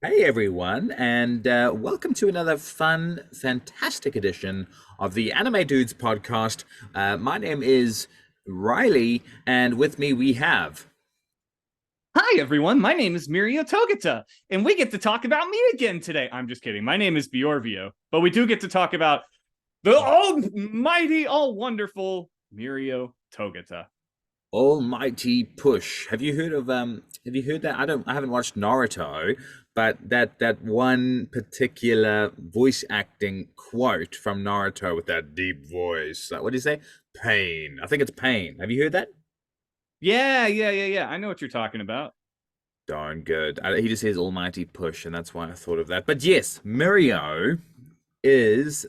Hey everyone, and welcome to another fun, fantastic edition of the Anime Dudes podcast. My name is Riley, and with me we have. Hi, everyone. My name is Mirio Togata, and we get to talk about me again today. I'm just kidding. My name is Bjorvio, but we do get to talk about the almighty, all wonderful Mirio Togata. Almighty Push. Have you heard of have you heard that? I haven't watched Naruto, but that one particular voice acting quote from Naruto with that deep voice. What do you say? Pain. I think it's pain. Have you heard that? Yeah. I know what you're talking about. Darn good. He just says almighty push, and that's why I thought of that. But yes, Mirio is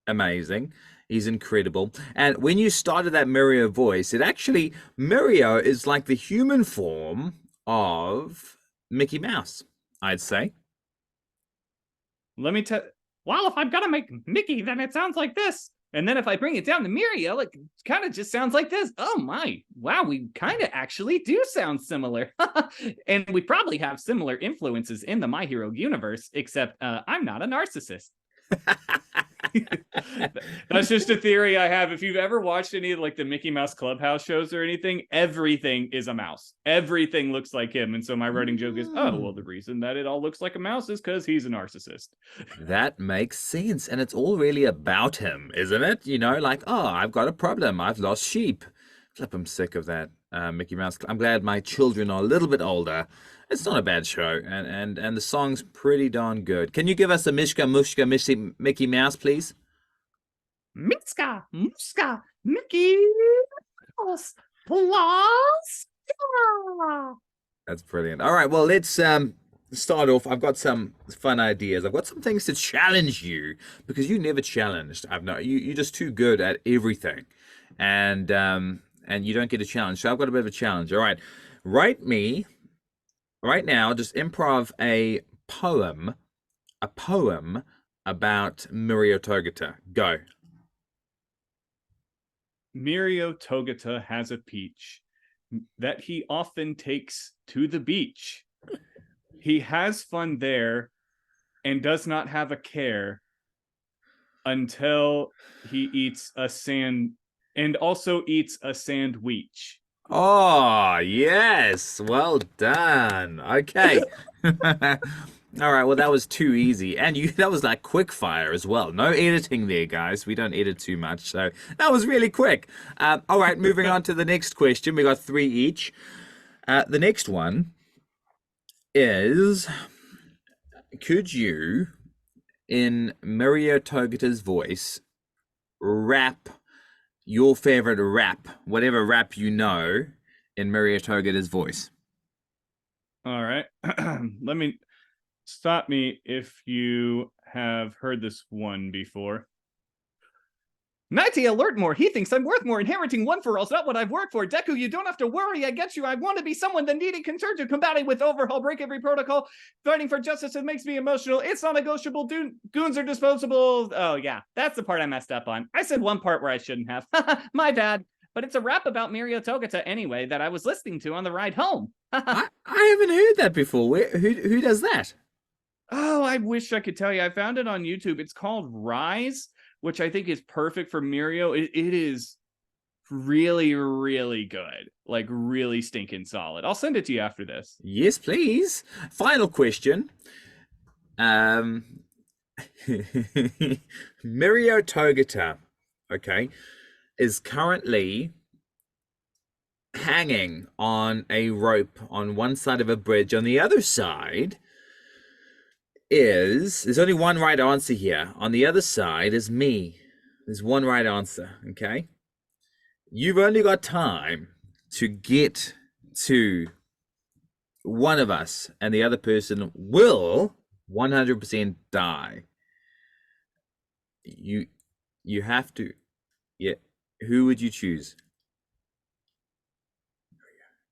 amazing. He's incredible. And when you started that Mirio voice, Mirio is like the human form of Mickey Mouse, I'd say. Let me tell. Well, if I'm gonna make Mickey, then it sounds like this. And then if I bring it down to Mirio, it kind of just sounds like this. Oh my, wow, we kind of actually do sound similar. And we probably have similar influences in the My Hero universe, except I'm not a narcissist. That's just a theory I have. If you've ever watched any of like the Mickey Mouse Clubhouse shows or anything, everything is a mouse. Everything looks like him. And so my running joke is, oh, well, the reason that it all looks like a mouse is because he's a narcissist. That makes sense. And it's all really about him, isn't it? You know, like, oh, I've got a problem. I've lost sheep. Flip, I'm sick of that Mickey Mouse. I'm glad my children are a little bit older. It's not a bad show, and the song's pretty darn good. Can you give us a Mishka Mushka Mickey Mouse, please? Miska, Muska, Mickey Mouse, plus. That's brilliant. All right, well, let's start off. I've got some fun ideas. I've got some things to challenge you because you never challenged. I've no you you're just too good at everything. And you don't get a challenge. So I've got a bit of a challenge. All right. Write me right now, just improv a poem about Mirio Togata. Go. Mirio Togata has a peach that he often takes to the beach. He has fun there and does not have a care until he eats a sand and also eats a sandwich. Oh, yes. Well done. Okay. All right, well that was too easy. And you that was like quick fire as well. No editing there, guys. We don't edit too much. So that was really quick. All right, moving on to the next question. We got three each. The next one is could you, in Mirio Togata's voice, rap your favorite rap, whatever rap you know, in Mirio Togata's voice? All right. Let me stop me if you have heard this one before. Nighty alert more. He thinks I'm worth more. Inheriting one for all's not what I've worked for. Deku, you don't have to worry. I get you. I want to be someone the needy concerned to combating with overhaul, break every protocol, fighting for justice. It makes me emotional. It's not negotiable. Goons are disposable. Oh, yeah. That's the part I messed up on. I said one part where I shouldn't have. My bad. But it's a rap about Mirio Togata anyway that I was listening to on the ride home. I haven't heard that before. Who does that? Oh, I wish I could tell you. I found it on YouTube. It's called Rise, which I think is perfect for Mirio. It is really, really good. Like, really stinking solid. I'll send it to you after this. Yes, please. Final question. Um, Mirio Togata, okay, is currently hanging on a rope on one side of a bridge. On the other side there's only one right answer here. On the other side is me. There's one right answer, okay? You've only got time to get to one of us, and the other person will 100% die. You you have to. Yeah. Who would you choose?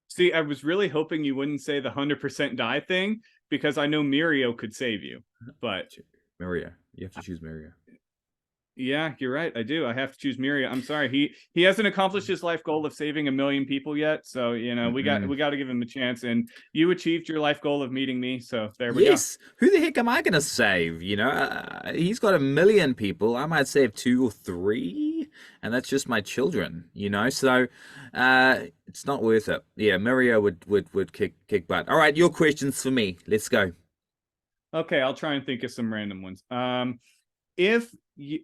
See, I was really hoping you wouldn't say the 100% die thing because I know Mirio could save you. But Maria. You have to choose Maria. Yeah, you're right. I do. I have to choose Mirios. I'm sorry. He hasn't accomplished his life goal of saving 1 million people yet. So, Mm-mm. we got to give him a chance. And you achieved your life goal of meeting me. So there we go. Yes, who the heck am I gonna save? He's got 1 million people. I might save two or three, and that's just my children. So it's not worth it. Yeah, Mario would kick butt. All right, your questions for me. Let's go. Okay, I'll try and think of some random ones. If you,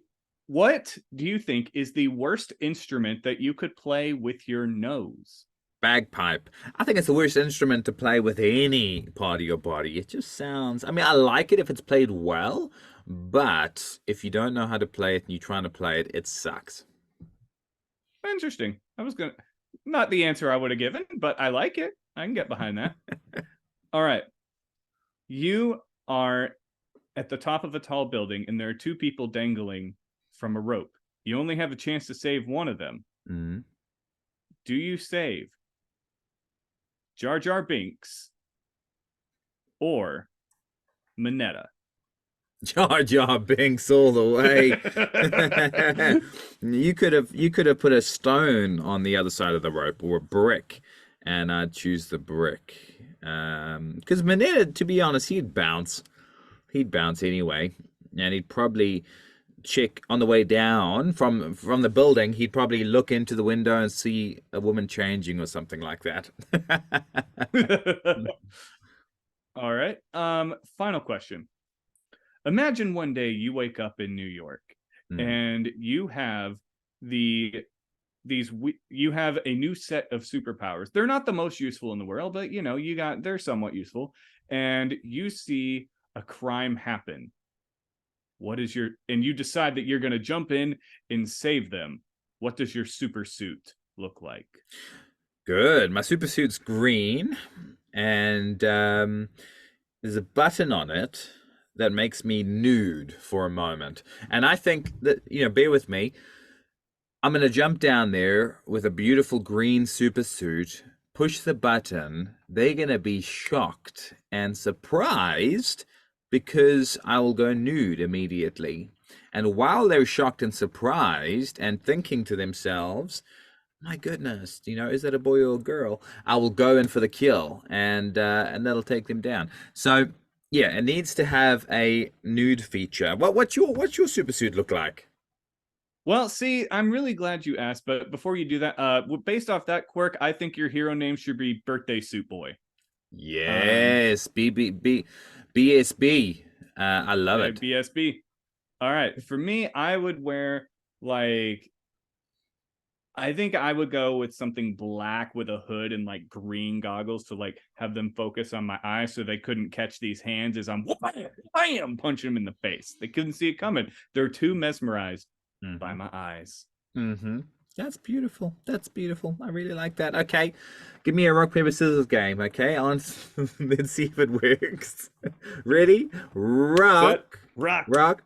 what do you think is the worst instrument that you could play with your nose? Bagpipe. I think it's the worst instrument to play with any part of your body. It just sounds. I mean, I like it if it's played well, but if you don't know how to play it and you're trying to play it, it sucks. Interesting. I was gonna not the answer I would have given, but I like it. I can get behind that. All right. You are at the top of a tall building, and there are two people dangling from a rope. You only have a chance to save one of them. Mm. Do you save Jar Jar Binks or Minetta? Jar Jar Binks all the way. You could have put a stone on the other side of the rope or a brick, and I'd choose the brick. Because Mineta, to be honest, he'd bounce. He'd bounce anyway, and he'd probably check on the way down from the building. He'd probably look into the window and see a woman changing or something like that. All right. Final question. Imagine one day you wake up in New York Mm. and you have you have a new set of superpowers. They're not the most useful in the world, but they're somewhat useful. And you see a crime happen. And you decide that you're going to jump in and save them. What does your super suit look like? Good. My super suit's green, and there's a button on it that makes me nude for a moment. And I think that, bear with me. I'm going to jump down there with a beautiful green super suit, push the button. They're going to be shocked and surprised because I will go nude immediately. And while they're shocked and surprised and thinking to themselves, my goodness, is that a boy or a girl? I will go in for the kill, and that'll take them down. So yeah, it needs to have a nude feature. What's your super suit look like? Well, see, I'm really glad you asked, but before you do that, based off that quirk, I think your hero name should be Birthday Suit Boy. Yes, BSB. I love it. BSB. All right, for me, I would wear like I think I would go with something black with a hood and like green goggles to like have them focus on my eyes so they couldn't catch these hands as I'm bam, punching them in the face. They couldn't see it coming. They're too mesmerized by Mm-hmm. my eyes. Mm-hmm. That's beautiful. That's beautiful. I really like that. Okay, give me a rock paper scissors game. Okay, on. Let's see if it works. Ready? Set, Rock, rock, rock,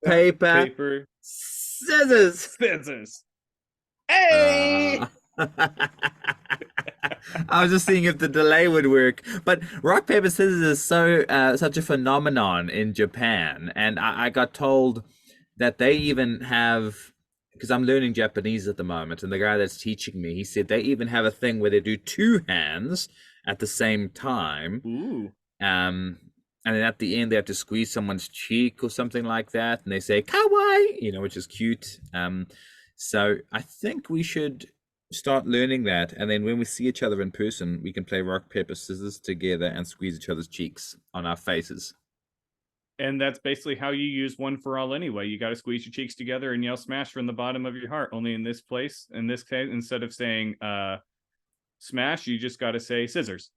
paper, paper, scissors. scissors. Hey! Uh, I was just seeing if the delay would work. But rock paper scissors is such a phenomenon in Japan, and I got told that they even have, because I'm learning Japanese at the moment, and the guy that's teaching me, he said they even have a thing where they do two hands at the same time. Ooh. And then at the end they have to squeeze someone's cheek or something like that, and they say kawaii, which is cute. So I think we should start learning that, and then when we see each other in person, we can play rock paper scissors together and squeeze each other's cheeks on our faces. And that's basically how you use one for all anyway. You got to squeeze your cheeks together and yell smash from the bottom of your heart. Only in this case, instead of saying smash, you just got to say scissors.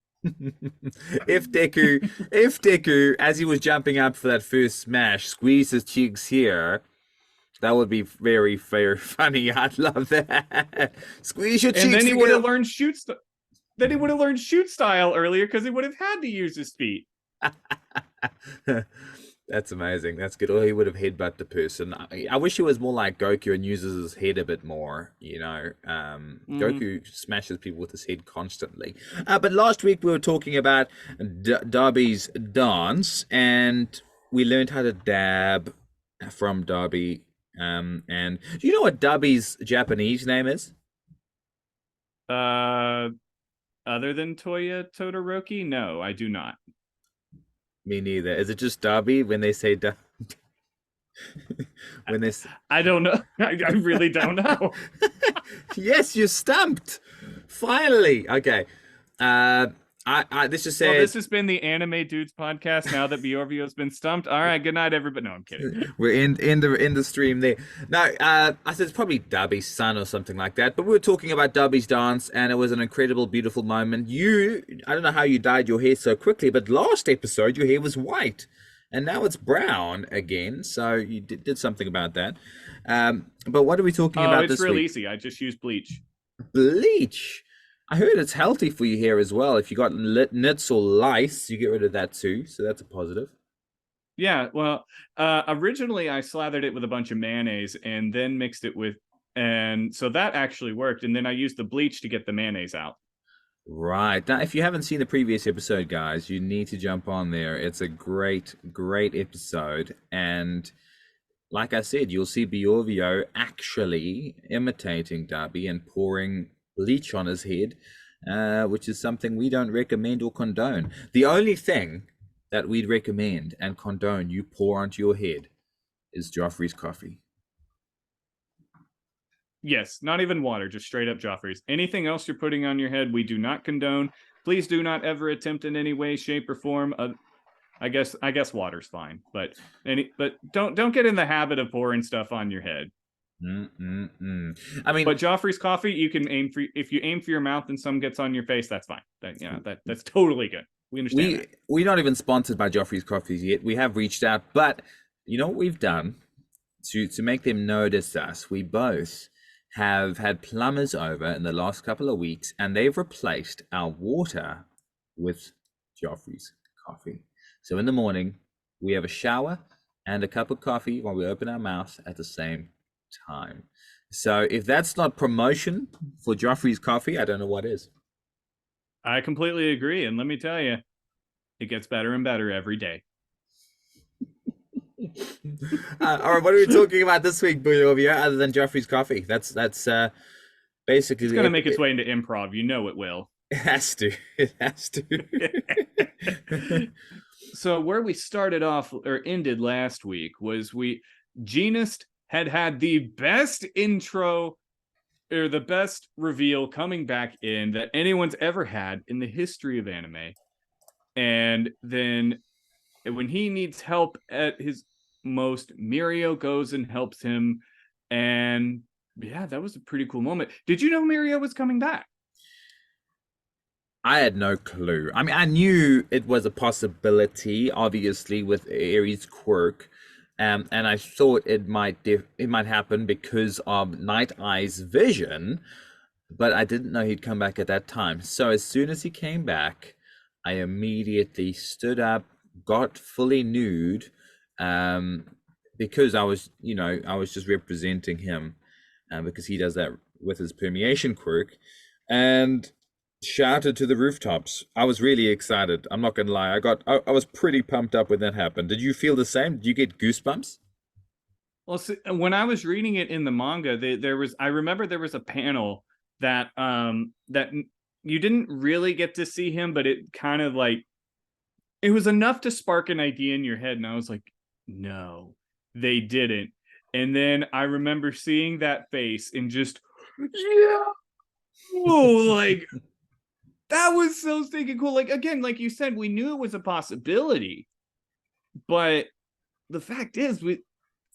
If Deku, as he was jumping up for that first smash, squeezed his cheeks here, that would be very, very funny. I'd love that. Squeeze your cheeks And then he would have together. learned then he would have learned shoot style earlier because he would have had to use his feet. That's amazing. That's good. Or he would have headbutt the person. I wish he was more like Goku and uses his head a bit more. Goku smashes people with his head constantly. But last week we were talking about Darby's dance, and we learned how to dab from Darby. And do you know what Dubby's Japanese name is? Uh, other than Toya Todoroki, no, I do not. Me neither. Is it just Dubby when they say when they say... I don't know. I really don't know. Yes, you're stumped. Finally. Okay. Uh, this just Well, said this has been the Anime Dudes podcast. Now that Bjorvio's been stumped, all right. Good night, everybody. No, I'm kidding. we're in the stream there. No, I said it's probably Dubby's son or something like that. But we were talking about Dubby's dance, and it was an incredible, beautiful moment. I don't know how you dyed your hair so quickly, but last episode your hair was white, and now it's brown again. So you did something about that. But what are we talking Oh, about it's this real week? easy. I just use bleach. Bleach. I heard it's healthy for your hair as well. If you got nits or lice, you get rid of that too. So that's a positive. Yeah, well, originally I slathered it with a bunch of mayonnaise and then mixed it with, and so that actually worked. And then I used the bleach to get the mayonnaise out. Right. Now, if you haven't seen the previous episode, guys, you need to jump on there. It's a great, great episode. And like I said, you'll see Bjorvio actually imitating Darby and pouring bleach on his head, which is something we don't recommend or condone. The only thing that we'd recommend and condone you pour onto your head is Joffrey's coffee. Yes, not even water, just straight up Joffrey's. Anything else you're putting on your head, we do not condone. Please do not ever attempt in any way, shape, or form. I guess water's fine, but don't get in the habit of pouring stuff on your head. I mean, but Joffrey's coffee, you can aim for, if you aim for your mouth and some gets on your face, that's fine. That's totally good. We understand. We're not even sponsored by Joffrey's Coffees yet. We have reached out, but you know what we've done to make them notice us? We both have had plumbers over in the last couple of weeks, and they've replaced our water with Joffrey's coffee. So in the morning, we have a shower and a cup of coffee while we open our mouth at the same time. So if that's not promotion for Joffrey's coffee, I don't know what is. I completely agree, and let me tell you, it gets better and better every day. All right, what are we talking about this week, Bjorvio, other than Joffrey's coffee? That's basically it's going to make its way into improv. You know it will. It has to. It has to. So where we started off or ended last week was Genist had the best intro or the best reveal coming back in that anyone's ever had in the history of anime. And then when he needs help at his most, Mirio goes and helps him. And yeah, that was a pretty cool moment. Did you know Mirio was coming back? I had no clue. I mean, I knew it was a possibility, obviously, with Ares' quirk. And I thought it might happen because of Night Eye's vision, but I didn't know he'd come back at that time. So as soon as he came back, I immediately stood up, got fully nude, because I was just representing him, because he does that with his permeation quirk, and shouted to the rooftops. I was really excited. I'm not gonna lie. I was pretty pumped up when that happened. Did you feel the same? Did you get goosebumps? Well, see, when I was reading it in the manga, I remember there was a panel that that you didn't really get to see him, but it kind of like, it was enough to spark an idea in your head, and I was like, no, they didn't. And then I remember seeing that face and just, yeah, oh, like that was so stinking cool. Like, again, like you said, we knew it was a possibility, but the fact is,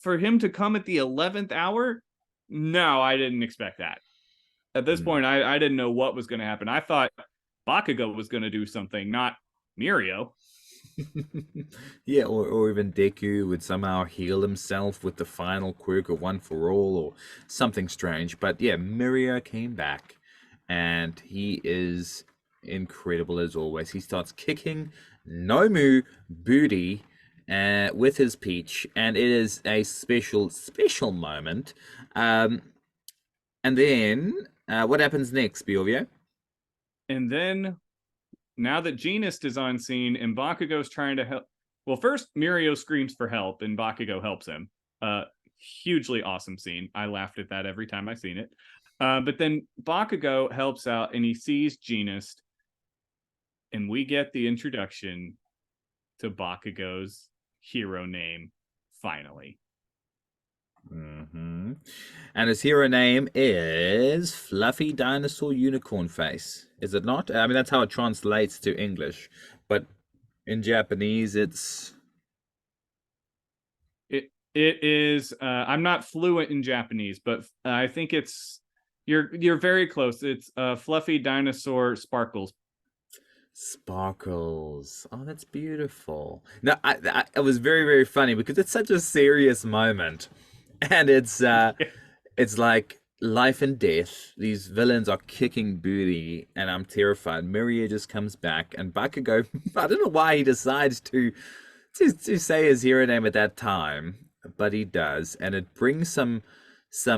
for him to come at the 11th hour, no, I didn't expect that. At this point, I didn't know what was going to happen. I thought Bakugo was going to do something, not Mirio. Yeah, or even Deku would somehow heal himself with the final quirk of One for All or something strange. But yeah, Mirio came back, and he is incredible as always. He starts kicking Nomu booty with his peach, and it is a special moment. And then what happens next, Bjorvio? And then, now that Genist is on scene and Bakugo's trying to help, well, first Mirio screams for help and Bakugo helps him. hugely awesome scene. I laughed at that every time I seen it. But then Bakugo helps out and he sees Genist, and we get the introduction to Bakugo's hero name finally. Mm-hmm. And his hero name is Fluffy Dinosaur Unicorn Face. Is it not? I mean, that's how it translates to English, but in Japanese, it's It is. I'm not fluent in Japanese, but I think it's you're very close. It's Fluffy Dinosaur Sparkles. Sparkles. Oh, that's beautiful. No, it was very, very funny because it's such a serious moment, and it's like life and death. These villains are kicking booty, and I'm terrified. Miria just comes back, and Bakugo. I don't know why he decides to say his hero name at that time, but he does, and it brings some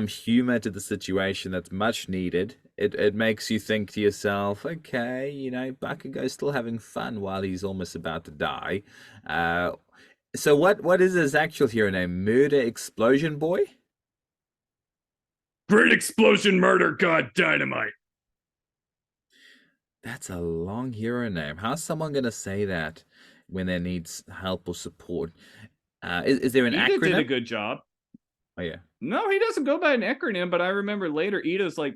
humor to the situation that's much needed. It makes you think to yourself, okay, Bakugo's still having fun while he's almost about to die. So what is his actual hero name? Murder Explosion Boy? Great explosion, murder, god, dynamite. That's a long hero name. How's someone gonna say that when they needs help or support? Is there an Ida did a acronym? good job. Oh yeah. No, he doesn't go by an acronym, but I remember later Ida's like,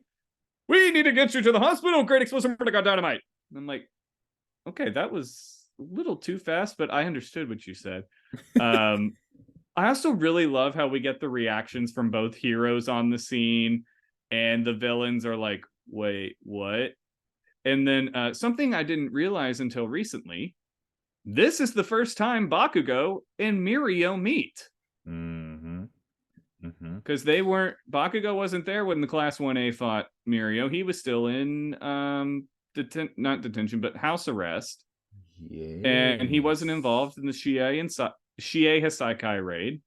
"We need to get you to the hospital. Great explosion, murder, god, dynamite." And I'm like, okay, that was a little too fast, but I understood what you said. I also really love how we get the reactions from both heroes on the scene, and the villains are like, wait, what? And then something I didn't realize until recently, this is the first time Bakugo and Mirio meet. Mm-hmm. Mm-hmm. Because Bakugo wasn't there when the Class 1A fought Mirio. He was still in, not detention, but house arrest. And he wasn't Yes. involved in the Shie Hasaikai raid.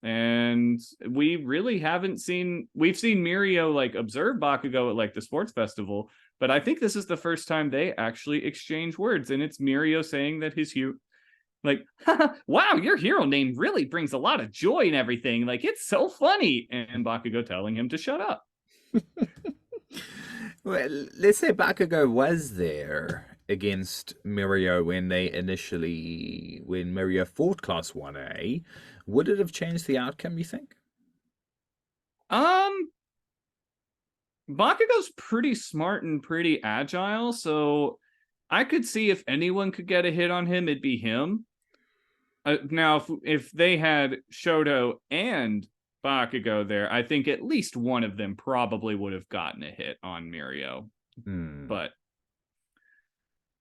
And we really we've seen Mirio like observe Bakugo at like the sports festival, but I think this is the first time they actually exchange words, and it's Mirio saying that like, wow, your hero name really brings a lot of joy and everything. Like, it's so funny. And Bakugo telling him to shut up. Well, let's say Bakugo was there against Mirio when Mirio fought Class 1A. Would it have changed the outcome, you think? Um, Bakugo's pretty smart and pretty agile, so I could see if anyone could get a hit on him, it'd be him. Now, if they had Shoto and Bakugo there, I think at least one of them probably would have gotten a hit on Mirio. But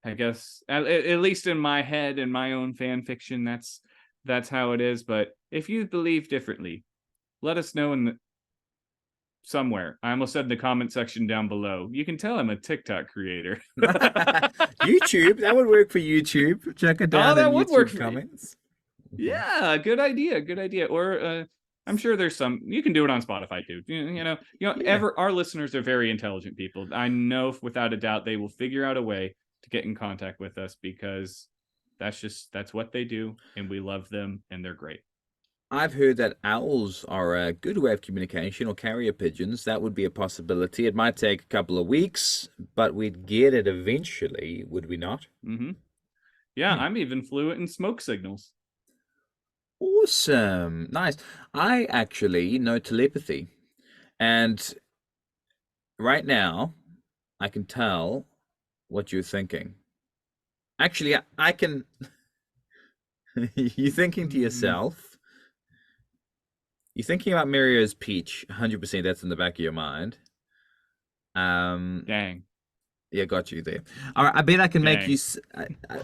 I guess at least in my head and my own fan fiction, that's how it is. But if you believe differently, let us know somewhere. I almost said in the comment section down below. You can tell I'm a TikTok creator. YouTube, that would work for YouTube. Check it down in that would YouTube work for comments. Yeah, good idea. Or I'm sure there's you can do it on Spotify too. Yeah. Our listeners are very intelligent people. I know without a doubt they will figure out a way to get in contact with us, because that's what they do, and we love them, and they're great. I've heard that owls are a good way of communication, or carrier pigeons. That would be a possibility. It might take a couple of weeks, but we'd get it eventually, would we not? Mm-hmm. Yeah, I'm even fluent in smoke signals. Awesome. Nice. I actually know telepathy. And right now, I can tell what you're thinking. Actually, I can. You're thinking to yourself. You're thinking about Mirio's peach. 100%. That's in the back of your mind. Dang. Yeah, got you there. All right, I bet I can make you.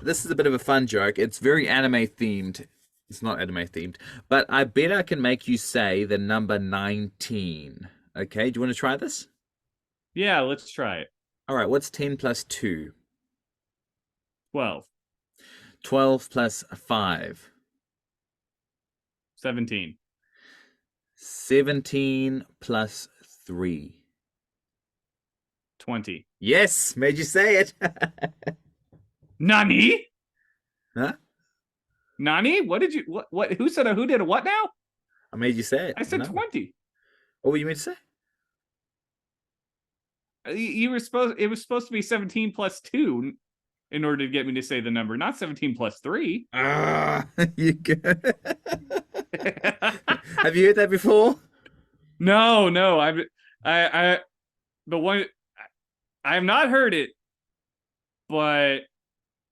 This is a bit of a fun joke. It's very anime themed. It's not anime themed, but I bet I can make you say the number 19. Okay, do you want to try this? Yeah, let's try it. All right, what's 10 plus 2? 12. 12 plus 5. 17. 17 plus 3. 20. Yes, made you say it. Nani? Huh? Nani? What did you? What? Who said? Who did a what now? I made you say it. I said No. 20. What were you meant to say? You were supposed. It was supposed to be 17 plus 2 in order to get me to say the number, not 17 plus 3. Ah, you good. Have you heard that before? No, no. I the one I have not heard it, but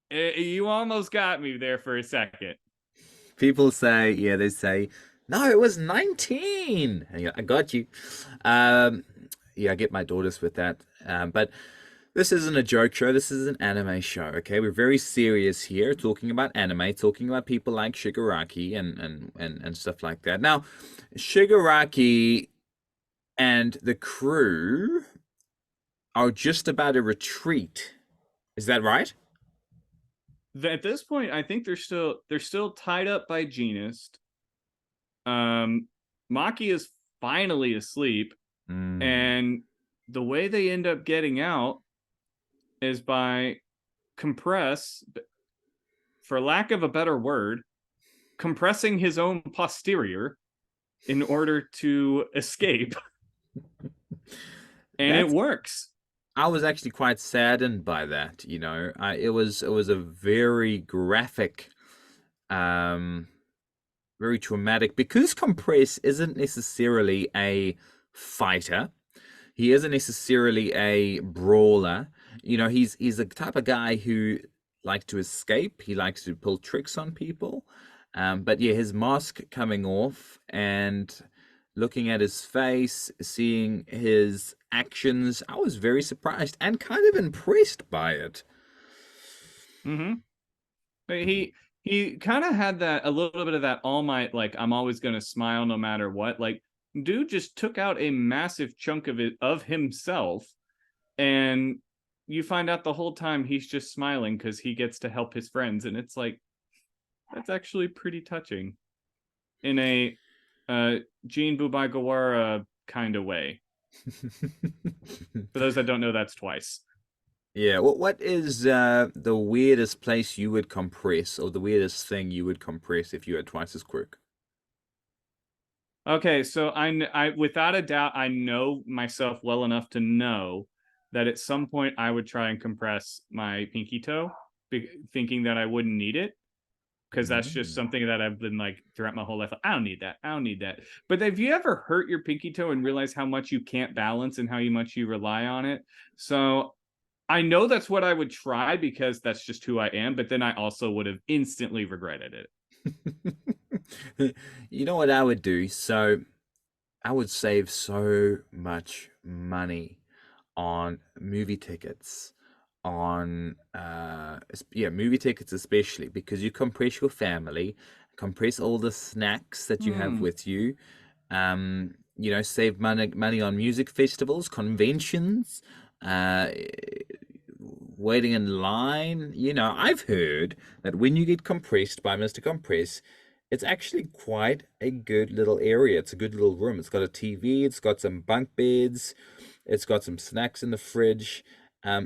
you almost got me there for a second. People say, yeah, they say, no, it was 19. And I got you. Um, yeah, I get my daughters with that. But this isn't a joke show. This is an anime show. Okay, we're very serious here, talking about anime, talking about people like Shigaraki and stuff like that. Now, Shigaraki and the crew are just about a retreat. Is that right? At this point, I think they're still tied up by Genist. Maki is finally asleep, Mm. and the way they end up getting out is by compress, for lack of a better word, compressing his own posterior in order to escape, and it That's works. I was actually quite saddened by that, it was a very graphic, um, very traumatic because Compress isn't necessarily a fighter. He isn't necessarily a brawler. He's the type of guy who likes to escape. He likes to pull tricks on people. But yeah, his mask coming off and looking at his face, seeing his actions, I was very surprised and kind of impressed by it. Mm-hmm. He kind of had that, a little bit of that All Might, like, I'm always gonna smile no matter what. Like, dude just took out a massive chunk of himself, and you find out the whole time he's just smiling because he gets to help his friends, and it's like, that's actually pretty touching in a Jean Bubagawara kind of way. For those that don't know, that's twice. Yeah, what is the weirdest place you would compress, or the weirdest thing you would compress if you had twice as quick? Okay, so I without a doubt, I know myself well enough to know that at some point I would try and compress my pinky toe, thinking that I wouldn't need it, because that's just Mm. something that I've been like throughout my whole life. I don't need that. I don't need that. But have you ever hurt your pinky toe and realize how much you can't balance and how much you rely on it? So I know that's what I would try because that's just who I am. But then I also would have instantly regretted it. You know what I would do? So I would save so much money on movie tickets, on yeah, movie tickets especially because you compress your family, compress all the snacks that you have Hmm. with you. Save money on music festivals, conventions, uh, waiting in line. I've heard that when you get compressed by Mr. Compress, it's actually quite a good little area. It's a good little room. It's got a TV, it's got some bunk beds, it's got some snacks in the fridge.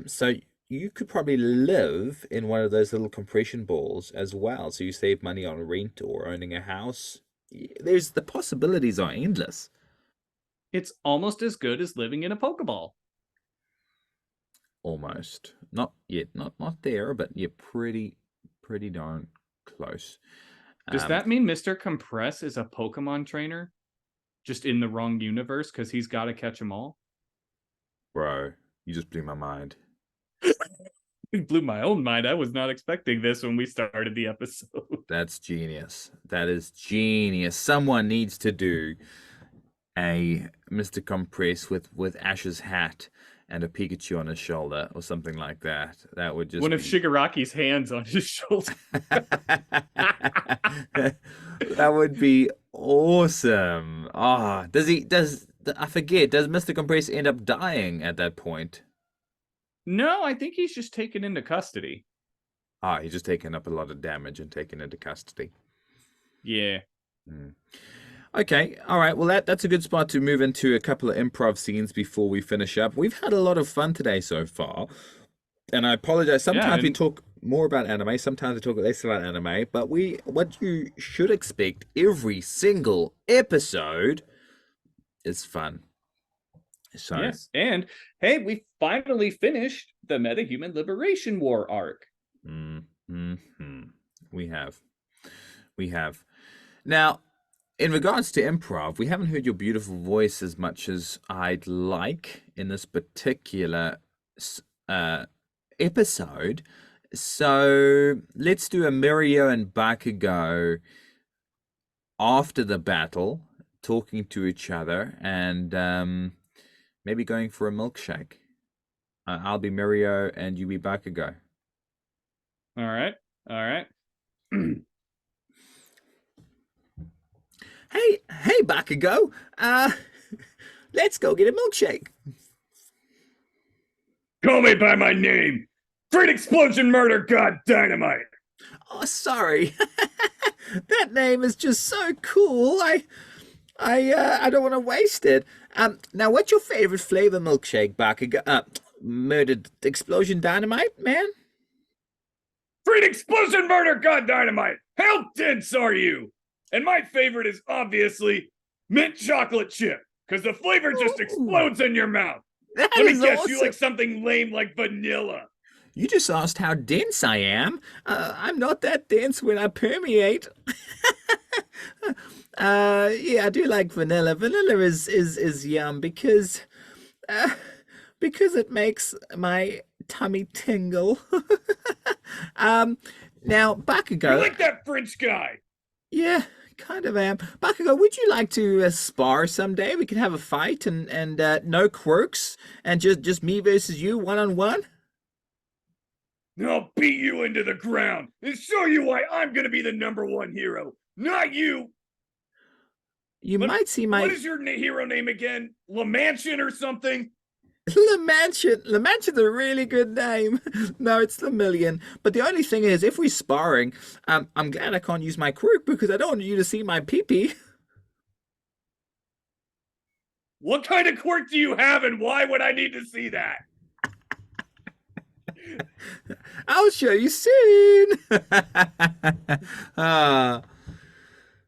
So you could probably live in one of those little compression balls as well. So you save money on rent or owning a house. There's the possibilities are endless. It's almost as good as living in a Pokeball. Almost. Not yet, not there, but you're pretty darn close. Does Um, that mean Mr. Compress is a Pokemon trainer? Just in the wrong universe because he's got to catch them all? bro, you just blew my mind. It blew my own mind. I was not expecting this when we started the episode. That's genius. That is genius. Someone needs to do a Mr. Compress with Ash's hat and a Pikachu on his shoulder or something like that. That would One just of be Shigaraki's hands on his shoulder. that would be awesome. Ah, does I forget, does Mr. Compress end up dying at that point? No, I think he's just taken into custody. Ah, he's just taken up a lot of damage and taken into custody. Yeah. Hmm. Okay, all right. Well, that's a good spot to move into a couple of improv scenes before we finish up. We've had a lot of fun today so far, and I apologize. Yeah, Sometimes we and talk. more about anime. Sometimes I talk less about anime, but what you should expect every single episode is fun. So, Yes, and hey, we finally finished the Metahuman Liberation War arc. mm-hmm. we have, we have. Now, in regards to improv, we haven't heard your beautiful voice as much as I'd like in this particular uh, episode. So let's do a Mirio and Bakugo after the battle, talking to each other, and maybe going for a milkshake. I'll be Mirio and you be Bakugo. All right, all right. Hey, Bakugo. Let's go get a milkshake. Call me by my name. Great Explosion Murder God Dynamite. Oh, sorry. That name is just so cool. I don't want to waste it. Now, what's your favorite flavor milkshake, Bakugo? Murdered Explosion Dynamite, man? Great Explosion Murder God Dynamite. How dense are you? And my favorite is obviously mint chocolate chip, because the flavor just explodes in your mouth. That Let me is guess, awesome. you like something lame like vanilla. You just asked how dense I am. I'm not that dense when I permeate. Yeah, I do like vanilla. Vanilla is yum because it makes my tummy tingle. Now Bakugo. You like that French guy? Yeah, kind of am. Bakugo, would you like to spar someday? We could have a fight and no quirks and just me versus you 1-on-1. I'll beat you into the ground and show you why I'm gonna be the #1 hero, not you. You might see my. What is your hero name again? LaMansion or something? LaMansion. LaMansion's a really good name. No, it's Lemillion. But the only thing is, if we're sparring, I'm glad I can't use my quirk because I don't want you to see my pee-pee. What kind of quirk do you have and why would I need to see that? I'll show you soon.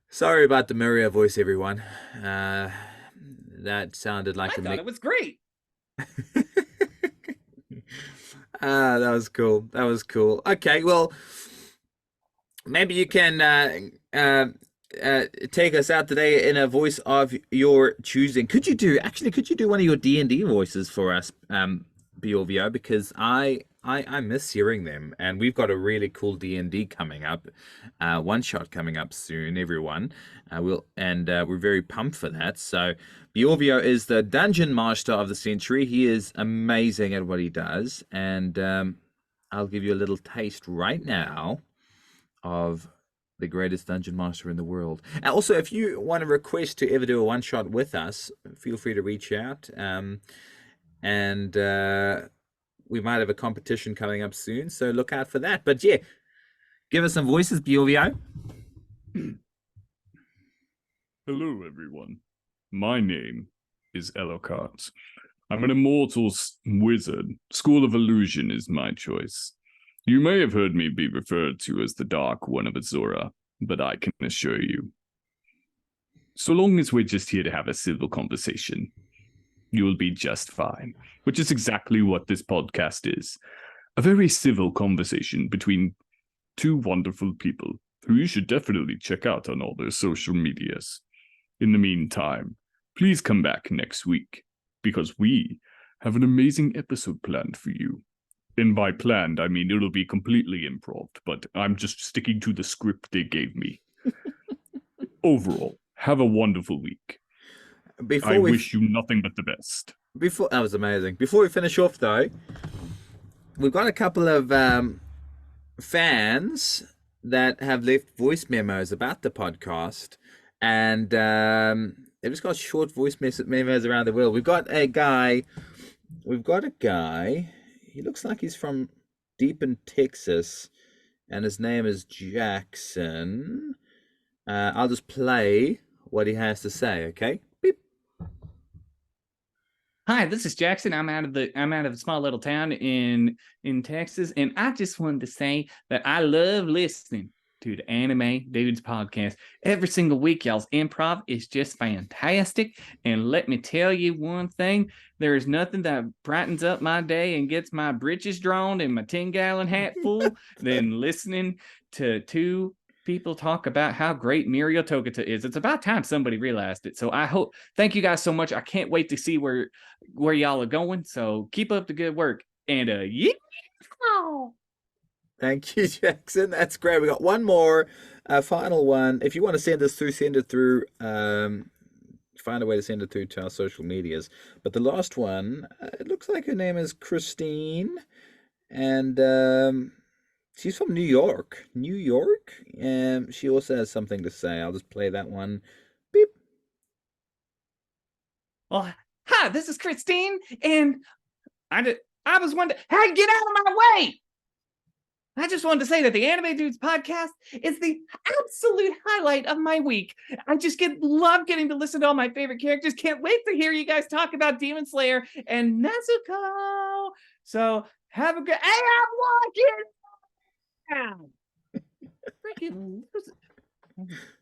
Sorry about the Mirio voice, everyone. That sounded like I thought it was great. That was cool. That was cool. Okay, well, maybe you can take us out today in a voice of your choosing. Could you do one of your D&D voices for us, Bjorvio? Because I miss hearing them, and we've got a really cool D&D coming up, one shot coming up soon, everyone. We're very pumped for that. So Bjorvio is the dungeon master of the century. He is amazing at what he does, and I'll give you a little taste right now of the greatest dungeon master in the world. And also, if you want to request to ever do a one shot with us, feel free to reach out. And we might have a competition coming up soon, so look out for that. But yeah, give us some voices, Bjorvio. Hello, everyone. My name is Elocart. I'm an immortal wizard. School of Illusion is my choice. You may have heard me be referred to as the Dark One of Azura, but I can assure you, so long as we're just here to have a civil conversation, you will be just fine, which is exactly what this podcast is. A very civil conversation between two wonderful people who you should definitely check out on all their social medias. In the meantime, please come back next week, because we have an amazing episode planned for you. And by planned, I mean it'll be completely improv, but I'm just sticking to the script they gave me. Overall, have a wonderful week. I wish you nothing but the best. That was amazing. Before we finish off, though, we've got a couple of fans that have left voice memos about the podcast, and they've just got short voice memos around the world. We've got a guy. He looks like he's from deep in Texas, and his name is Jackson. I'll just play what he has to say, okay? Beep. Hi, this is Jackson. I'm out of a small little town in Texas, and I just wanted to say that I love listening to the Anime Dudes podcast every single week. Y'all's improv is just fantastic, and let me tell you one thing: there is nothing that brightens up my day and gets my britches drawn and my 10-gallon hat full than listening to two people talk about how great Mirio Togata is. It's about time somebody realized it. So I hope, thank you guys so much. I can't wait to see where y'all are going. So keep up the good work. And yeah. Thank you, Jackson. That's great. We got one more, final one. If you want to send us through, send it through. Find a way to send it through to our social medias. But the last one, it looks like her name is Christine, and she's from New York. New York. She also has something to say. I'll just play that one. Beep. Well, hi, this is Christine, and I was wondering, hey, get out of my way! I just wanted to say that the Anime Dudes podcast is the absolute highlight of my week. I just love getting to listen to all my favorite characters. Can't wait to hear you guys talk about Demon Slayer and Nezuko. So have a good. Hey, I'm walking. Freaking.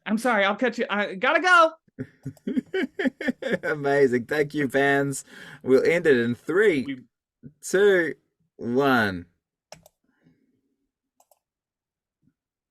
I'm sorry. I'll cut you. I gotta go. Amazing. Thank you, fans. We'll end it in three, two, one.